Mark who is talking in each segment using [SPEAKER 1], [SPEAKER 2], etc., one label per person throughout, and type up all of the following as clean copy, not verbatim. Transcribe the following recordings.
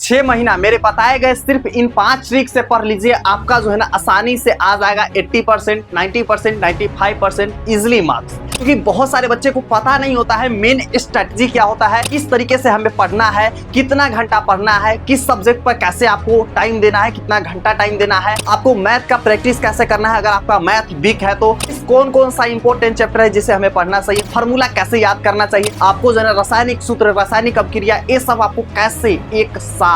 [SPEAKER 1] 6 महीना मेरे बताए गए सिर्फ इन 5 ट्रिक से पढ़ लीजिए, आपका जो है ना आसानी से आ जाएगा 80%, 90%, 95% इजिली मार्क्स। क्योंकि बहुत सारे बच्चे को पता नहीं होता है मेन स्ट्रेटजी क्या होता है, किस तरीके से हमें पढ़ना है, कितना घंटा पढ़ना है, किस सब्जेक्ट पर कैसे आपको टाइम देना है, कितना घंटा टाइम देना है, आपको मैथ का प्रैक्टिस कैसे करना है, अगर आपका मैथ वीक है तो कौन कौन सा इंपॉर्टेंट चैप्टर है जिसे हमें पढ़ना चाहिए, फार्मूला कैसे याद करना चाहिए, आपको जो है रासायनिक सूत्र, रासायनिक अपक्रिया, ये सब आपको कैसे एक साथ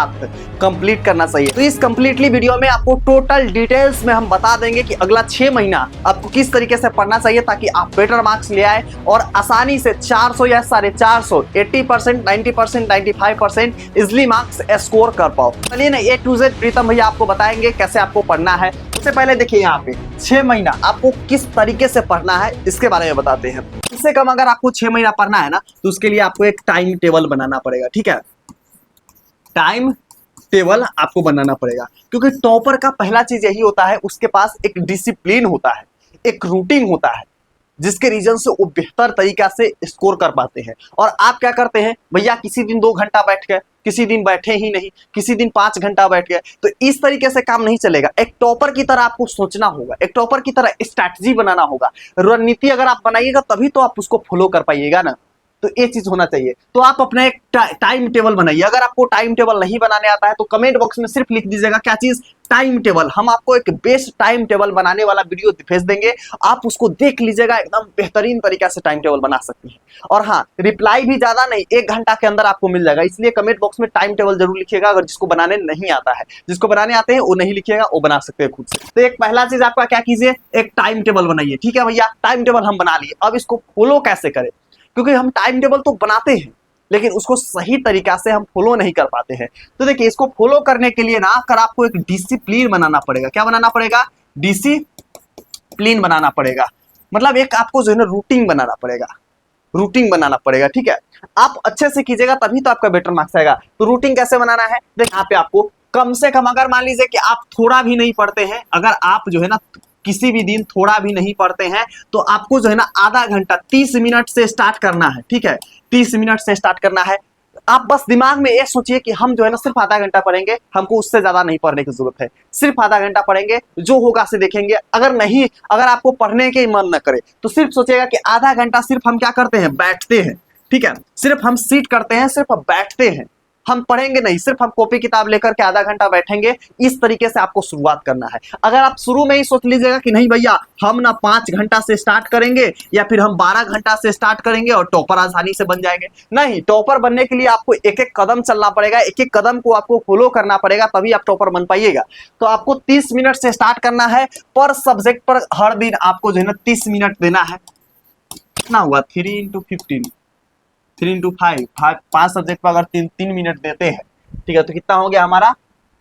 [SPEAKER 1] कंप्लीट करना चाहिए। तो इस कंप्लीटली वीडियो में आपको टोटल डिटेल्स में हम बता देंगे कि अगला 6 महीना आपको किस तरीके से पढ़ना चाहिए ताकि आप बेटर मार्क्स ले आए और आसानी से 400 या 450, 80%, 90%, 95% इजिली मार्क्स स्कोर कर पाओ। चलिए ना A to Z प्रीतम भैया आपको बताएंगे कैसे आपको पढ़ना है। सबसे पहले देखिए यहाँ पे 6 महीना आपको किस तरीके से पढ़ना है इसके बारे में बताते हैं। इससे कम अगर आपको 6 महीना पढ़ना है ना तो उसके लिए आपको एक टाइम टेबल बनाना पड़ेगा, ठीक है। टाइम टेबल आपको बनाना पड़ेगा क्योंकि टॉपर का पहला चीज यही होता है, उसके पास एक डिसिप्लिन होता है, एक रूटीन होता है जिसके रीजन से वो बेहतर तरीका से स्कोर कर पाते हैं। और आप क्या करते हैं भैया, किसी दिन 2 घंटा बैठ गए, किसी दिन बैठे ही नहीं, किसी दिन 5 घंटा बैठ गए, तो इस तरीके से काम नहीं चलेगा। एक टॉपर की तरह आपको सोचना होगा, एक टॉपर की तरह स्ट्रैटेजी बनाना होगा, रणनीति अगर आप बनाइएगा तभी तो आप उसको फॉलो कर पाइएगा ना। तो ये चीज होना चाहिए। तो आप अपना एक टाइम टेबल बनाइए। अगर आपको टाइम टेबल नहीं बनाने आता है तो कमेंट बॉक्स में सिर्फ लिख दीजिएगा क्या चीज, टाइम टेबल। हम आपको एक बेस्ट टाइम टेबल बनाने वाला वीडियो भेज देंगे, आप उसको देख लीजिएगा, एकदम बेहतरीन तरीका से टाइम टेबल बना सकते हैं। और हाँ, रिप्लाई भी ज्यादा नहीं, 1 घंटा के अंदर आपको मिल जाएगा, इसलिए कमेंट बॉक्स में टाइम टेबल जरूर लिखिएगा। अगर जिसको बनाने नहीं आता है, जिसको बनाने आते हैं वो नहीं लिखिएगा, वो बना सकते हैं खुद से। तो एक पहला चीज आपका क्या कीजिए, एक टाइम टेबल बनाइए, ठीक है भैया। टाइम टेबल हम बना लिए, अब इसको फॉलो कैसे करें, क्योंकि हम टाइम टेबल तो बनाते हैं लेकिन उसको सही तरीका से हम फॉलो नहीं कर पाते हैं। तो देखिए, इसको फॉलो करने के लिए ना कर आपको एक डिसिप्लिन बनाना पड़ेगा। क्या बनाना पड़ेगा, डिसिप्लिन बनाना पड़ेगा। मतलब एक आपको जो है ना रूटीन बनाना पड़ेगा, रूटीन बनाना पड़ेगा, ठीक है। आप अच्छे से कीजिएगा तभी तो आपका बेटर मार्क्स आएगा। तो रूटीन कैसे बनाना है, देखिए यहाँ पे आपको कम से कम, अगर मान लीजिए कि आप थोड़ा भी नहीं पढ़ते हैं, अगर आप जो है ना किसी भी दिन थोड़ा भी नहीं पढ़ते हैं तो आपको जो है ना आधा घंटा 30 मिनट से स्टार्ट करना है, ठीक है। 30 मिनट से स्टार्ट करना है। आप बस दिमाग में ये सोचिए कि हम जो है ना सिर्फ आधा घंटा पढ़ेंगे, हमको उससे ज्यादा नहीं पढ़ने की जरूरत है, सिर्फ आधा घंटा पढ़ेंगे, जो होगा से देखेंगे। अगर आपको पढ़ने के मन न करे तो सिर्फ सोचिएगा कि आधा घंटा सिर्फ हम क्या करते हैं, बैठते हैं, ठीक है। सिर्फ हम सीट करते हैं, सिर्फ बैठते हैं, हम पढ़ेंगे नहीं, सिर्फ हम कॉपी किताब लेकर के आधा घंटा बैठेंगे। इस तरीके से आपको शुरुआत करना है। अगर आप शुरू में ही सोच लीजिएगा कि नहीं भैया हम ना 5 घंटा से स्टार्ट करेंगे या फिर हम 12 घंटा से स्टार्ट करेंगे और टॉपर आसानी से बन जाएंगे, नहीं। टॉपर बनने के लिए आपको एक एक कदम चलना पड़ेगा, एक एक कदम को आपको फॉलो करना पड़ेगा, तभी आप टॉपर बन पाइएगा। तो आपको 30 मिनट से स्टार्ट करना है। पर सब्जेक्ट पर हर दिन आपको जो है ना 30 मिनट देना है। कितना हुआ, 3 × 15, 3 × 5, 5 सब्जेक्ट पर अगर 3 मिनट देते हैं, ठीक है, तो कितना हो गया हमारा,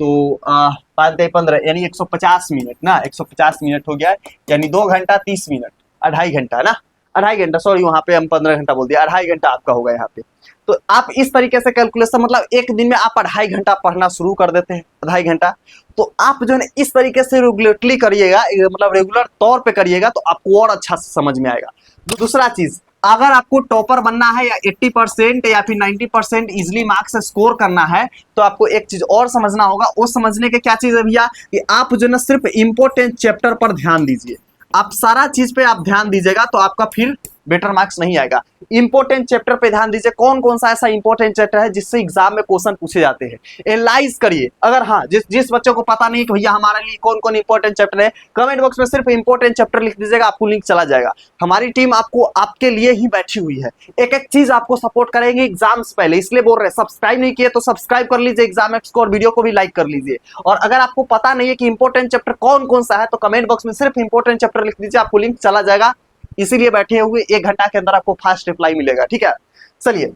[SPEAKER 1] तो 5 × 15 यानी 150 मिनट ना, 150 मिनट हो गया, यानी 2 घंटा 30 मिनट, 2.5 घंटा है ना, 2.5 घंटा, सॉरी वहां पे हम 15 घंटा बोल दिया, 2.5 घंटा आपका होगा यहाँ पे। तो आप इस तरीके से कैलकुलेशन, मतलब एक दिन में आप 2.5 घंटा पढ़ना शुरू कर देते हैं, 2.5 घंटा। तो आप जो है ना इस तरीके से रेगुलरली करिएगा, मतलब रेगुलर तौर पे करिएगा तो आपको और अच्छा से समझ में आएगा। दूसरा चीज, अगर आपको टॉपर बनना है या 80% या फिर 90% इजिली मार्क्स स्कोर करना है तो आपको एक चीज और समझना होगा। वो समझने के क्या चीज है भैया, कि आप जो ना सिर्फ इंपॉर्टेंट चैप्टर पर ध्यान दीजिए। आप सारा चीज पे आप ध्यान दीजिएगा तो आपका फिर बेटर मार्क्स नहीं आएगा। इंपॉर्टेंट चैप्टर पे ध्यान दीजिए। कौन कौन सा ऐसा इंपॉर्टेंट चैप्टर है जिससे एग्जाम में क्वेश्चन पूछे जाते हैं, एनालाइज करिए। अगर हाँ, जिस बच्चों को पता नहीं कि भैया हमारे लिए कौन कौन इंपॉर्टेंट चैप्टर है, कमेंट बॉक्स में सिर्फ इंपॉर्टेंट चैप्टर लिख दीजिएगा, आपको लिंक चला जाएगा। हमारी टीम आपको आपके लिए ही बैठी हुई है, एक एक चीज आपको सपोर्ट करेंगे एग्जाम से पहले, इसलिए बोल रहे हैं। सब्सक्राइब नहीं किए तो सब्सक्राइब कर लीजिए एग्जाम एप्स को, और वीडियो को भी लाइक कर लीजिए। और अगर आपको पता नहीं है कि इंपॉर्टेंट चैप्टर कौन कौन सा है तो कमेंट बॉक्स में सिर्फ इंपॉर्टेंट चैप्टर लिख दीजिए, आपको लिंक चला जाएगा। इसीलिए बैठे हुए 1 घंटा के अंदर आपको फास्ट रिप्लाई मिलेगा, ठीक है। चलिए,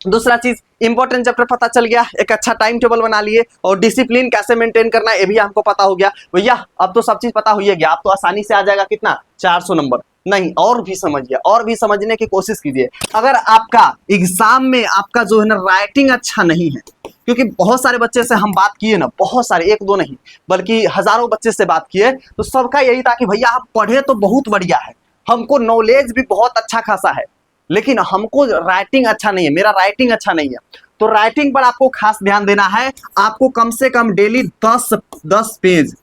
[SPEAKER 1] दूसरा चीज, इंपॉर्टेंट चैप्टर पता चल गया, एक अच्छा टाइम टेबल बना लिए, और डिसिप्लिन कैसे मेंटेन करना है ये भी हमको पता हो गया। भैया अब तो सब चीज पता हो गया, अब तो आसानी से आ जाएगा कितना, 400 नंबर। नहीं, और भी समझिए, और भी समझने की कोशिश कीजिए। अगर आपका एग्जाम में आपका जो है ना राइटिंग अच्छा नहीं है, क्योंकि बहुत सारे बच्चे से हम बात किए ना, बहुत सारे, 1-2 नहीं बल्कि हजारों बच्चे से बात किए, तो सबका यही था कि भैया आप पढ़े तो बहुत बढ़िया है, हमको नॉलेज भी बहुत अच्छा खासा है, लेकिन हमको राइटिंग अच्छा नहीं है, मेरा राइटिंग अच्छा नहीं है। तो राइटिंग पर आपको खास ध्यान देना है। आपको कम से कम डेली 10 पेज,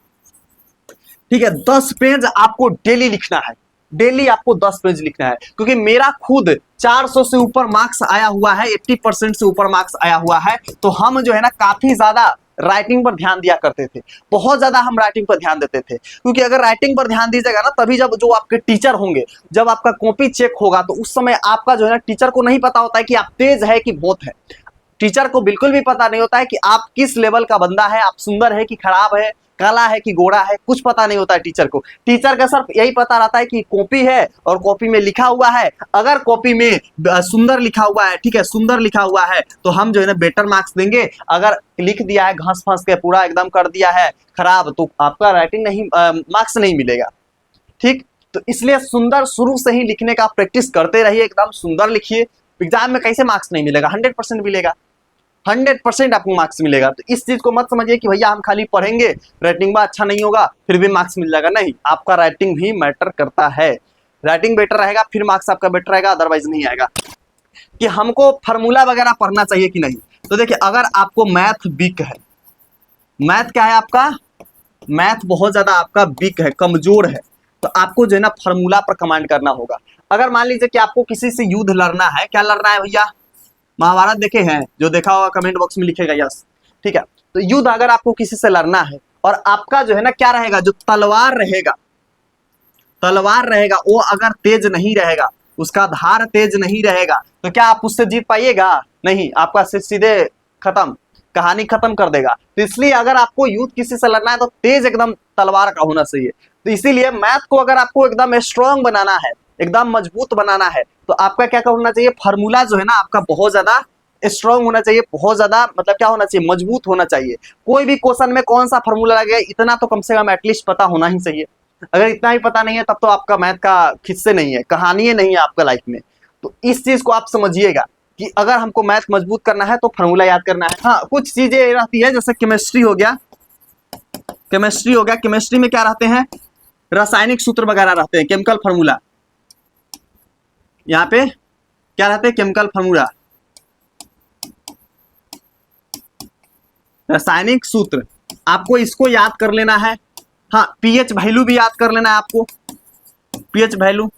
[SPEAKER 1] ठीक है, 10 पेज आपको डेली लिखना है। डेली आपको 10 पेज लिखना है, क्योंकि मेरा खुद 400 से ऊपर मार्क्स आया हुआ है, 80% से ऊपर मार्क्स आया हुआ है। तो हम जो है ना काफी ज्यादा राइटिंग पर ध्यान दिया करते थे, बहुत ज्यादा हम राइटिंग पर ध्यान देते थे। क्योंकि अगर राइटिंग पर ध्यान दीजिएगा ना, तभी जब जो आपके टीचर होंगे, जब आपका कॉपी चेक होगा, तो उस समय आपका जो है ना टीचर को नहीं पता होता है कि आप तेज है कि बहुत है। टीचर को बिल्कुल भी पता नहीं होता है कि आप किस लेवल का बंदा है, आप सुंदर है कि खराब है, काला है कि गोरा है, कुछ पता नहीं होता है टीचर को। टीचर का सिर्फ यही पता रहता है कि कॉपी है और कॉपी में लिखा हुआ है। अगर कॉपी में सुंदर लिखा हुआ है, ठीक है, सुंदर लिखा हुआ है, तो हम जो है ना बेटर मार्क्स देंगे। अगर लिख दिया है घास फंस के पूरा एकदम कर दिया है खराब, तो आपका राइटिंग नहीं, मार्क्स नहीं मिलेगा। ठीक, तो इसलिए सुंदर शुरू से ही लिखने का प्रैक्टिस करते रहिए, एकदम सुंदर लिखिए। एग्जाम में कैसे मार्क्स नहीं मिलेगा, 100% मिलेगा, 100% आपको मार्क्स मिलेगा। तो इस चीज को मत समझिए कि भैया हम खाली पढ़ेंगे, राइटिंग में अच्छा नहीं होगा फिर भी मार्क्स मिल जाएगा। नहीं, आपका राइटिंग भी मैटर करता है। राइटिंग बेटर रहेगा फिर मार्क्स आपका बेटर रहेगा, अदरवाइज नहीं आएगा। कि हमको फार्मूला वगैरह पढ़ना चाहिए कि नहीं, तो देखिए अगर आपको मैथ वीक है, मैथ क्या है आपका, मैथ बहुत ज्यादा आपका वीक है, कमजोर है, तो आपको जो है ना फार्मूला पर कमांड करना होगा। अगर मान लीजिए कि आपको किसी से युद्ध लड़ना है, क्या लड़ना है भैया, महाभारत देखे हैं, जो देखा होगा कमेंट बॉक्स में लिखेगा यस, ठीक है। तो युद्ध अगर आपको किसी से लड़ना है और आपका जो है ना क्या रहेगा, जो तलवार रहेगा, तलवार रहेगा वो अगर तेज नहीं रहेगा, उसका धार तेज नहीं रहेगा, तो क्या आप उससे जीत पाइएगा, नहीं, आपका सीधे खत्म, कहानी खत्म कर देगा। तो इसलिए अगर आपको युद्ध किसी से लड़ना है तो तेज एकदम तलवार का होना चाहिए। तो इसीलिए मैथ को अगर आपको एकदम स्ट्रांग बनाना है, एकदम मजबूत बनाना है, तो आपका क्या होना चाहिए, फार्मूला जो है ना आपका बहुत ज्यादा स्ट्रांग होना चाहिए, बहुत ज्यादा मतलब क्या होना चाहिए, मजबूत होना चाहिए। कोई भी क्वेश्चन में कौन सा फार्मूला लगे, इतना तो कम से कम एटलीस्ट पता होना ही चाहिए। अगर इतना ही पता नहीं है तब तो आपका मैथ का खिस्से नहीं है, कहानी नहीं है आपका लाइफ में। तो इस चीज को आप समझिएगा कि अगर हमको मैथ मजबूत करना है तो फार्मूला याद करना है। हाँ, कुछ चीजें रहती है, जैसे केमिस्ट्री हो गया, केमिस्ट्री हो गया, केमिस्ट्री में क्या रहते हैं, रासायनिक सूत्र वगैरह रहते हैं, केमिकल फार्मूला। यहाँ पे क्या रहते हैं, केमिकल फार्मूला, रासायनिक सूत्र, आपको इसको याद कर लेना है। हाँ, पीएच वैल्यू भी याद कर लेना है आपको, पीएच वैल्यू।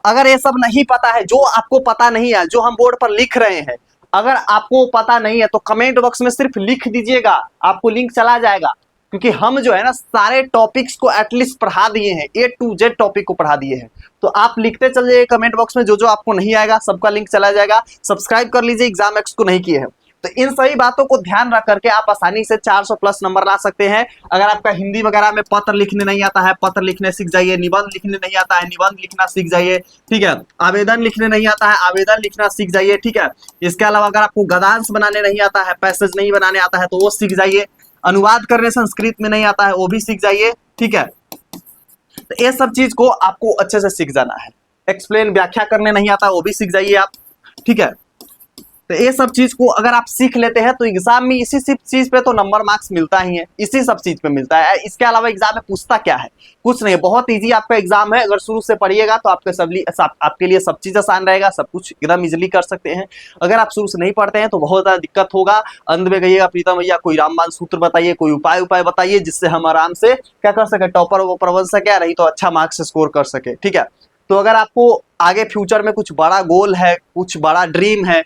[SPEAKER 1] अगर ये सब नहीं पता है, जो आपको पता नहीं है, जो हम बोर्ड पर लिख रहे हैं, अगर आपको पता नहीं है तो कमेंट बॉक्स में सिर्फ लिख दीजिएगा, आपको लिंक चला जाएगा। क्योंकि हम जो है ना सारे टॉपिक्स को एटलीस्ट पढ़ा दिए हैं, A to Z टॉपिक को पढ़ा दिए हैं। तो आप लिखते चल जाइए कमेंट बॉक्स में, जो जो आपको नहीं आएगा सबका लिंक चला जाएगा। सब्सक्राइब कर लीजिए एग्जाम एक्स को नहीं किए हैं। तो इन सभी बातों को ध्यान रख करके आप आसानी से 400 प्लस नंबर ला सकते हैं। अगर आपका हिंदी वगैरह में पत्र लिखने नहीं आता है, पत्र लिखने सीख जाइए। निबंध लिखने नहीं आता है, निबंध लिखना सीख जाइए, ठीक है। आवेदन लिखने नहीं आता है, आवेदन लिखना सीख जाइए, ठीक है। इसके अलावा अगर आपको गद्यांश बनाने नहीं आता है, पैसेज नहीं बनाने आता है, तो वो सीख जाइए। अनुवाद करने संस्कृत में नहीं आता है, वो भी सीख जाइए, ठीक है। तो ये सब चीज को आपको अच्छे से सीख जाना है। एक्सप्लेन, व्याख्या करने नहीं आता, वो भी सीख जाइए आप, ठीक है। तो ये सब चीज को अगर आप सीख लेते हैं तो एग्जाम में इसी सब चीज पे तो नंबर मार्क्स मिलता ही है, इसी सब चीज पे मिलता है। इसके अलावा एग्जाम में पूछता क्या है, कुछ नहीं, बहुत इजी आपका एग्जाम है। अगर शुरू से पढ़िएगा तो आपके लिए सब चीज आसान रहेगा, सब कुछ एकदम इजिली कर सकते हैं। अगर आप शुरू से नहीं पढ़ते हैं तो बहुत ज्यादा दिक्कत होगा। अंत में कहिएगा प्रीतम भैया कोई रामबाण सूत्र बताइए, कोई उपाय बताइए, जिससे हम आराम से क्या कर सके, टॉपर वॉपर बन सके, नहीं तो अच्छा मार्क्स स्कोर कर सके, ठीक है। तो अगर आपको आगे फ्यूचर में कुछ बड़ा गोल है, कुछ बड़ा ड्रीम है,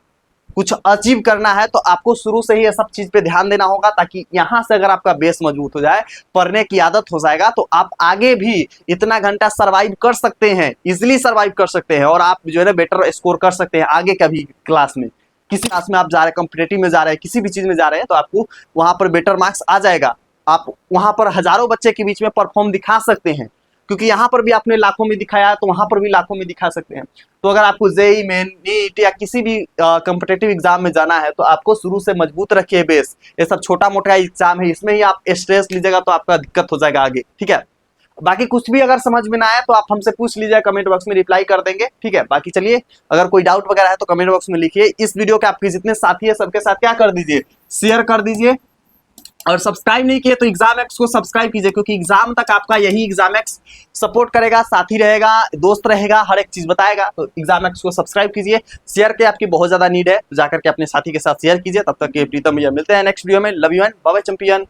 [SPEAKER 1] कुछ अचीव करना है, तो आपको शुरू से ही ये सब चीज पे ध्यान देना होगा, ताकि यहां से अगर आपका बेस मजबूत हो जाए, पढ़ने की आदत हो जाएगा, तो आप आगे भी इतना घंटा सरवाइव कर सकते हैं, इजिली सरवाइव कर सकते हैं, और आप जो है ना बेटर स्कोर कर सकते हैं आगे कभी क्लास में। किसी क्लास में आप जा रहे हैं, कॉम्पिटेटिव में जा रहे हैं, किसी भी चीज में जा रहे हैं, तो आपको वहां पर बेटर मार्क्स आ जाएगा। आप वहां पर हजारों बच्चे के बीच में परफॉर्म दिखा सकते हैं, क्योंकि यहाँ पर भी आपने लाखों में दिखाया तो वहां पर भी लाखों में दिखा सकते हैं। तो अगर आपको जेई मेन, नीट या किसी भी कॉम्पिटेटिव एग्जाम में जाना है, तो आपको शुरू से मजबूत रखिए बेस। ये सब छोटा मोटा एग्जाम है, इसमें ही आप स्ट्रेस लीजिएगा तो आपका दिक्कत हो जाएगा आगे, ठीक है। बाकी कुछ भी अगर समझ में ना आए तो आप हमसे पूछ लीजिए, कमेंट बॉक्स में रिप्लाई कर देंगे, ठीक है। बाकी चलिए, अगर कोई डाउट वगैरह है तो कमेंट बॉक्स में लिखिए। इस वीडियो के आपके जितने साथी है सबके साथ क्या कर दीजिए, शेयर कर दीजिए। और सब्सक्राइब नहीं किए तो एग्जाम एक्स को सब्सक्राइब कीजिए, क्योंकि एग्जाम तक आपका यही एग्जाम एक्स सपोर्ट करेगा, साथी रहेगा, दोस्त रहेगा, हर एक चीज बताएगा। तो एग्जाम एक्स को सब्सक्राइब कीजिए, शेयर के आपकी बहुत ज्यादा नीड है, जाकर के अपने साथी के साथ शेयर कीजिए। तब तक के प्रीतम भैया मिलते हैं नेक्स्ट वीडियो में। Love you and bye bye champion.